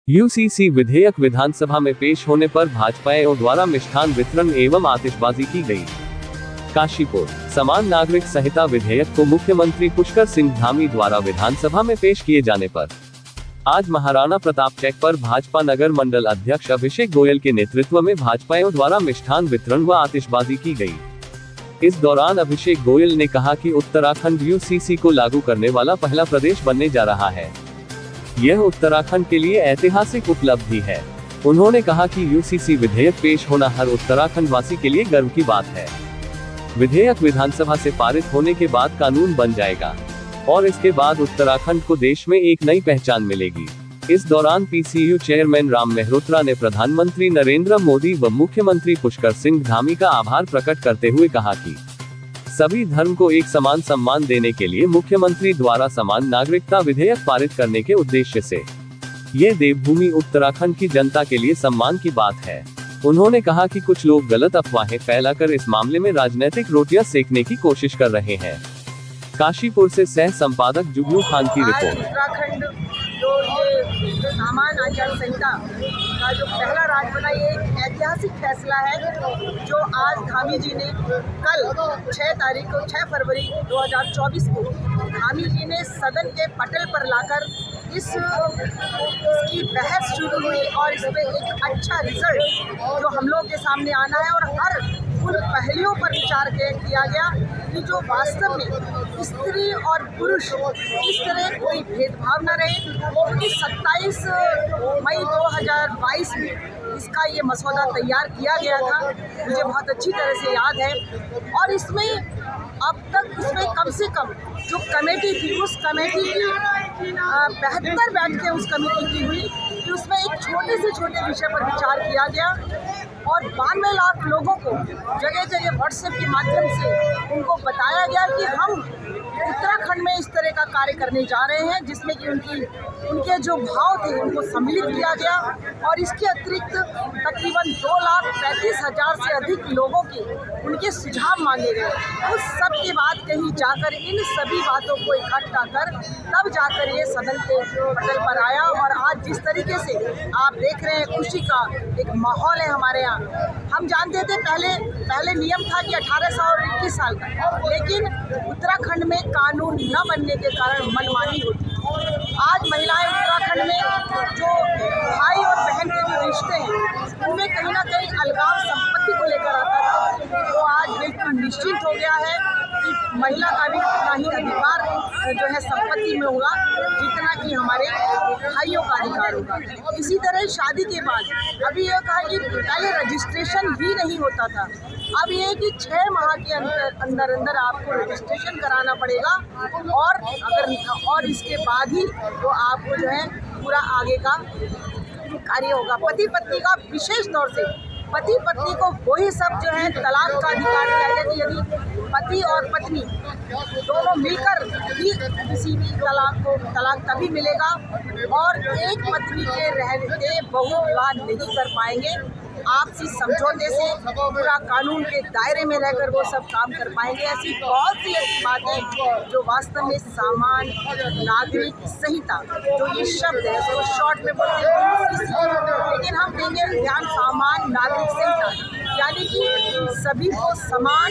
UCC विधेयक विधानसभा में पेश होने पर भाजपाइयों द्वारा मिष्ठान वितरण एवं आतिशबाजी की गई। काशीपुर समान नागरिक संहिता विधेयक को मुख्यमंत्री पुष्कर सिंह धामी द्वारा विधानसभा में पेश किए जाने पर आज महाराणा प्रताप चौक पर भाजपा नगर मंडल अध्यक्ष अभिषेक गोयल के नेतृत्व में भाजपाइयों द्वारा मिष्ठान वितरण व आतिशबाजी की गई। इस दौरान अभिषेक गोयल ने कहा कि उत्तराखंड यूसीसी को लागू करने वाला पहला प्रदेश बनने जा रहा है। यह उत्तराखंड के लिए ऐतिहासिक उपलब्धि है। उन्होंने कहा कि यूसीसी विधेयक पेश होना हर उत्तराखंड वासी के लिए गर्व की बात है। विधेयक विधानसभा से पारित होने के बाद कानून बन जाएगा और इसके बाद उत्तराखंड को देश में एक नई पहचान मिलेगी। इस दौरान पीसीयू चेयरमैन राम मेहरोत्रा ने प्रधानमंत्री नरेंद्र मोदी व मुख्यमंत्री पुष्कर सिंह धामी का आभार प्रकट करते हुए कहा कि सभी धर्म को एक समान सम्मान देने के लिए मुख्यमंत्री द्वारा समान नागरिकता विधेयक पारित करने के उद्देश्य से ये देवभूमि उत्तराखंड की जनता के लिए सम्मान की बात है। उन्होंने कहा कि कुछ लोग गलत अफवाहें फैलाकर इस मामले में राजनीतिक रोटियां सेकने की कोशिश कर रहे हैं। काशीपुर से सह संपादक जुगनू खान की रिपोर्ट। उत्तराखंड जो ये सामान आचार संहिता का जो पहला राज्य बना, ये एक ऐतिहासिक फैसला है जो आज धामी जी ने कल 6 फरवरी 2024 को धामी जी ने सदन के पटल पर लाकर इसकी बहस शुरू हुई और इस पे एक अच्छा रिजल्ट जो हम लोग के सामने आना है और हर उन पहलुओं पर विचार किया गया कि जो वास्तव में स्त्री और पुरुष इस तरह कोई भेदभाव न रहे। क्योंकि 27 मई 2022 में इसका ये मसौदा तैयार किया गया था, मुझे बहुत अच्छी तरह से याद है। और इसमें अब तक इसमें कम से कम जो कमेटी थी, उस कमेटी की 72 बैठकें उस कमेटी की हुई कि उसमें एक छोटे से छोटे विषय पर विचार किया गया और 92 लाख लोगों को जगह जगह व्हाट्सएप के माध्यम से उनको बताया गया कि हम उत्तराखंड में इस तरह का कार्य करने जा रहे हैं, जिसमें कि उनके जो भाव थे उनको सम्मिलित किया गया। और इसके अतिरिक्त तकरीबन 2,35,000 से अधिक लोगों के उनके सुझाव मांगे गए। उस सब की बात कहीं जाकर इन सभी बातों को इकट्ठा कर तब जाकर ये सदन के पटल पर आया। और आज जिस तरीके से आप देख रहे हैं, खुशी का एक माहौल है हमारे यहाँ। हम जानते थे पहले नियम था कि 18 साल और 21 साल का, लेकिन उत्तराखंड में कानून न बनने के कारण मनमानी होती। आज महिलाएं उत्तराखंड में जो भाई और बहन के जो रिश्ते हैं उनमें कहीं ना कहीं अलगाव संपत्ति को लेकर आता था, तो आज बिल्कुल निश्चित हो गया है कि महिला का भी उतना ही अधिकार जो है संपत्ति में होगा जितना कि हमारे भाइयों का अधिकार होगा। इसी तरह शादी के बाद अभी यह कहा कि पहले रजिस्ट्रेशन ही नहीं होता था, अब ये कि 6 माह के अंदर आपको रजिस्ट्रेशन कराना पड़ेगा और इसके बाद ही तो आपको जो है पूरा आगे का कार्य होगा। पति पत्नी का विशेष तौर से पति पत्नी को वही सब जो है तलाक का अधिकार दिया गया कि यदि पति और पत्नी दोनों मिलकर ही किसी भी तलाक तभी मिलेगा और एक पत्नी के रहते बहु विवाह नहीं कर पाएंगे। आपसी समझौते से पूरा कानून के दायरे में रहकर वो सब काम कर पाएंगे। ऐसी बहुत सी बातें जो वास्तव में समान नागरिक संहिता जो ये शब्द है तो शॉर्ट में बोलते हैं, लेकिन हम देंगे ध्यान समान नागरिक संहिता, यानी कि सभी को समान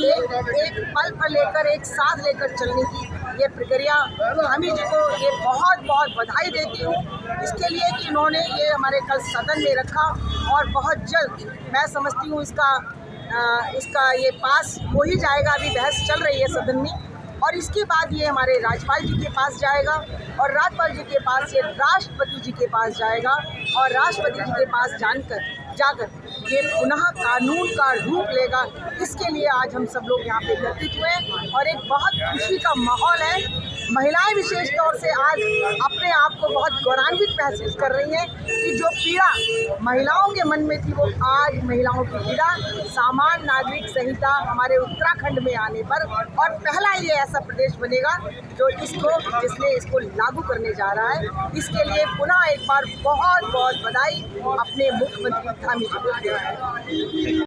एक पल पर लेकर एक साथ लेकर चलने की ये प्रक्रिया। हामी जी को ये बहुत बहुत बधाई देती हूँ इसके लिए कि इन्होंने ये हमारे कल सदन में रखा और बहुत जल्द मैं समझती हूँ इसका ये पास हो ही जाएगा। अभी बहस चल रही है सदन में और इसके बाद ये हमारे राज्यपाल जी के पास जाएगा और राज्यपाल जी के पास ये राष्ट्रपति जी के पास जाएगा और राष्ट्रपति जी के पास जाकर ये पुनः कानून का रूप लेगा। इसके लिए आज हम सब लोग यहाँ पे एकत्रित हुए और एक बहुत खुशी का माहौल है। महिलाएं विशेष तौर से आज अपने आप को बहुत गौरवान्वित महसूस कर रही हैं कि जो पीड़ा महिलाओं के मन में थी वो आज महिलाओं की पीड़ा समान नागरिक संहिता हमारे उत्तराखंड में आने पर और पहला ये ऐसा प्रदेश बनेगा जो जिसने इसको लागू करने जा रहा है। इसके लिए पुनः एक बार बहुत बहुत बधाई अपने मुख्यमंत्री धामी जी को।